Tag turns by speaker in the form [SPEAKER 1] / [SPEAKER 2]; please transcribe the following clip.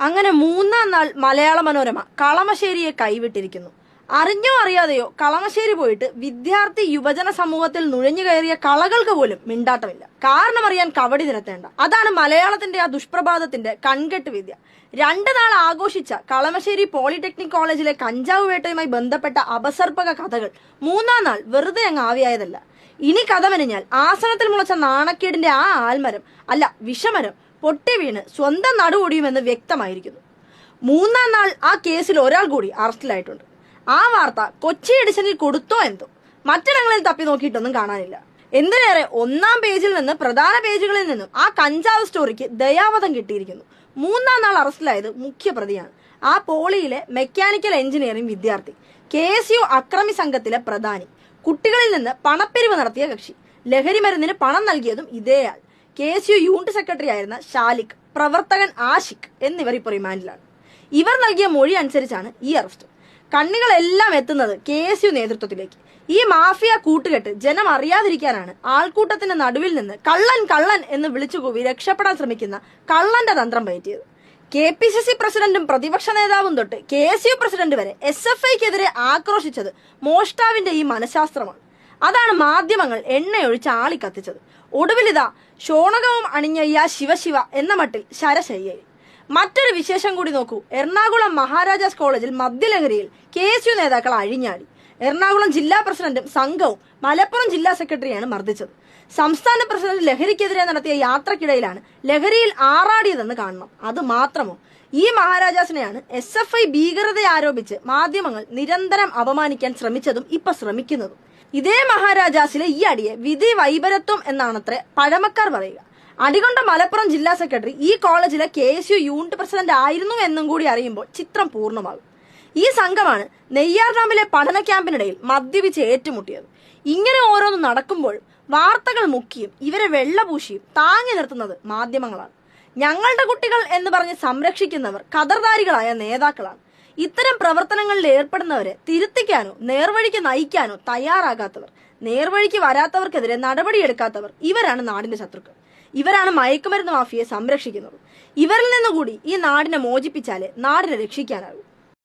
[SPEAKER 1] അങ്ങനെ മൂന്നാം നാൾ മലയാള മനോരമ കളമശ്ശേരിയെ കൈവിട്ടിരിക്കുന്നു. അറിഞ്ഞോ അറിയാതെയോ കളമശ്ശേരി പോയിട്ട് വിദ്യാർത്ഥി യുവജന സമൂഹത്തിൽ നുഴഞ്ഞു കയറിയ കളകൾക്ക് പോലും മിണ്ടാട്ടമില്ല. കാരണം അറിയാൻ കവടി നിരത്തേണ്ട. അതാണ് മലയാളത്തിന്റെ ആ ദുഷ്പ്രഭാതത്തിന്റെ കൺകെട്ട് വിദ്യ. 2 നാൾ ആഘോഷിച്ച കളമശ്ശേരി പോളിടെക്നിക് കോളേജിലെ കഞ്ചാവ് വേട്ടയുമായി ബന്ധപ്പെട്ട അപസർപ്പക കഥകൾ 3-ാം നാൾ വെറുതെ അങ്ങ് ആവിയായതല്ല. ഇനി കഥ മെനഞ്ഞാൽ ആസനത്തിൽ മുളച്ച നാണക്കേടിന്റെ ആ ആൽമരം, അല്ല വിഷമരം, പൊട്ടി വീണ് സ്വന്തം നടുവൊടിയുമെന്ന് വ്യക്തമായിരിക്കുന്നു. 3-ാം നാൾ ആ കേസിൽ ഒരാൾ കൂടി അറസ്റ്റിലായിട്ടുണ്ട്. ആ വാർത്ത കൊച്ചി എഡിഷനിൽ കൊടുത്തോ എന്തോ, മറ്റിടങ്ങളിൽ തപ്പി നോക്കിയിട്ടൊന്നും കാണാനില്ല. എന്തിനേറെ 1-ാം പേജിൽ നിന്ന് പ്രധാന പേജുകളിൽ നിന്നും ആ കഞ്ചാവ് സ്റ്റോറിക്ക് ദയാവധം കിട്ടിയിരിക്കുന്നു. 3-ാം നാൾ അറസ്റ്റിലായത് മുഖ്യപ്രതിയാണ്. ആ പോളിയിലെ മെക്കാനിക്കൽ എഞ്ചിനീയറിംഗ് വിദ്യാർത്ഥി, KSU അക്രമി സംഘത്തിലെ പ്രധാനി, കുട്ടികളിൽ നിന്ന് പണപ്പിരിവ് നടത്തിയ കക്ഷി, ലഹരി മരുന്നിന് പണം നൽകിയതും ഇതേയാൾ, KSU യൂണിറ്റ് സെക്രട്ടറി ആയിരുന്ന ഷാലിഖ്, പ്രവർത്തകൻ ആഷിഖ് എന്നിവർ ഇപ്പോൾ റിമാൻഡിലാണ്. ഇവർ നൽകിയ മൊഴി അനുസരിച്ചാണ് ഈ അറസ്റ്റ്. കണ്ണികളെല്ലാം എത്തുന്നത് KSU നേതൃത്വത്തിലേക്ക്. ഈ മാഫിയ കൂട്ടുകെട്ട് ജനം അറിയാതിരിക്കാനാണ് ആൾക്കൂട്ടത്തിന്റെ നടുവിൽ നിന്ന് കള്ളൻ കള്ളൻ എന്ന് വിളിച്ചുകൂവി രക്ഷപ്പെടാൻ ശ്രമിക്കുന്ന കള്ളന്റെ തന്ത്രം പയറ്റിയത്. KPCC പ്രസിഡന്റും പ്രതിപക്ഷ നേതാവും തൊട്ട് KSU പ്രസിഡന്റ് വരെ SFIക്കെതിരെ ആക്രോശിച്ചത് മോഷ്ടാവിന്റെ ഈ മനഃശാസ്ത്രമാണ്. അതാണ് മാധ്യമങ്ങൾ എണ്ണയൊഴിച്ച് ആളിക്കത്തിച്ചത്. ഒടുവിലിതാ ഷോണകവും അണിഞ്ഞയ്യ ശിവശിവ എന്ന മട്ടിൽ ശരശയ്യായി. മറ്റൊരു വിശേഷം കൂടി നോക്കൂ. എറണാകുളം മഹാരാജാസ് കോളേജിൽ മദ്യലഹരിയിൽ KSU നേതാക്കൾ അഴിഞ്ഞാടി. എറണാകുളം ജില്ലാ പ്രസിഡന്റും സംഘവും മലപ്പുറം ജില്ലാ സെക്രട്ടറിയാണ് മർദ്ദിച്ചത്. സംസ്ഥാന പ്രസിഡന്റ് ലഹരിക്കെതിരെ നടത്തിയ യാത്രക്കിടയിലാണ് ലഹരിയിൽ ആറാടിയതെന്ന് കാണണം. അത് മാത്രമോ, ഈ മഹാരാജാസിനെയാണ് SFI ഭീകരതയെ ആരോപിച്ച് മാധ്യമങ്ങൾ നിരന്തരം അപമാനിക്കാൻ ശ്രമിച്ചതും ഇപ്പൊ ശ്രമിക്കുന്നതും. ഇതേ മഹാരാജാസിലെ ഈ അടിയെ വിധി വൈപരത്വം എന്നാണത്രേ പഴമക്കാർ പറയുക. അടികൊണ്ട മലപ്പുറം ജില്ലാ സെക്രട്ടറി ഈ കോളേജിലെ KSU യൂണിറ്റ് പ്രസിഡന്റ് ആയിരുന്നു എന്നും കൂടി അറിയുമ്പോൾ ചിത്രം പൂർണ്ണമാകും. ഈ സംഘമാണ് നെയ്യാർ ഡാമിലെ പഠന ക്യാമ്പിനിടയിൽ മദ്യപിച്ച് ഏറ്റുമുട്ടിയത്. ഇങ്ങനെ ഓരോന്ന് നടക്കുമ്പോഴും വാർത്തകൾ മുക്കിയും ഇവരെ വെള്ളപൂശിയും താങ്ങി നിർത്തുന്നത് മാധ്യമങ്ങളാണ്. ഞങ്ങളുടെ കുട്ടികൾ എന്ന് പറഞ്ഞ് സംരക്ഷിക്കുന്നവർ കതർധാരികളായ നേതാക്കളാണ്. ഇത്തരം പ്രവർത്തനങ്ങളിൽ ഏർപ്പെടുന്നവരെ തിരുത്തിക്കാനോ നേർവഴിക്ക് നയിക്കാനോ തയ്യാറാകാത്തവർ, നേർവഴിക്ക് വരാത്തവർക്കെതിരെ നടപടിയെടുക്കാത്തവർ, ഇവരാണ് നാടിന്റെ ശത്രുക്കൾ. ഇവരാണ് മയക്കുമരുന്ന് മാഫിയെ സംരക്ഷിക്കുന്നത്. ഇവരിൽ നിന്നുകൂടി ഈ നാടിനെ മോചിപ്പിച്ചാലേ നാടിനെ രക്ഷിക്കാനാകൂ.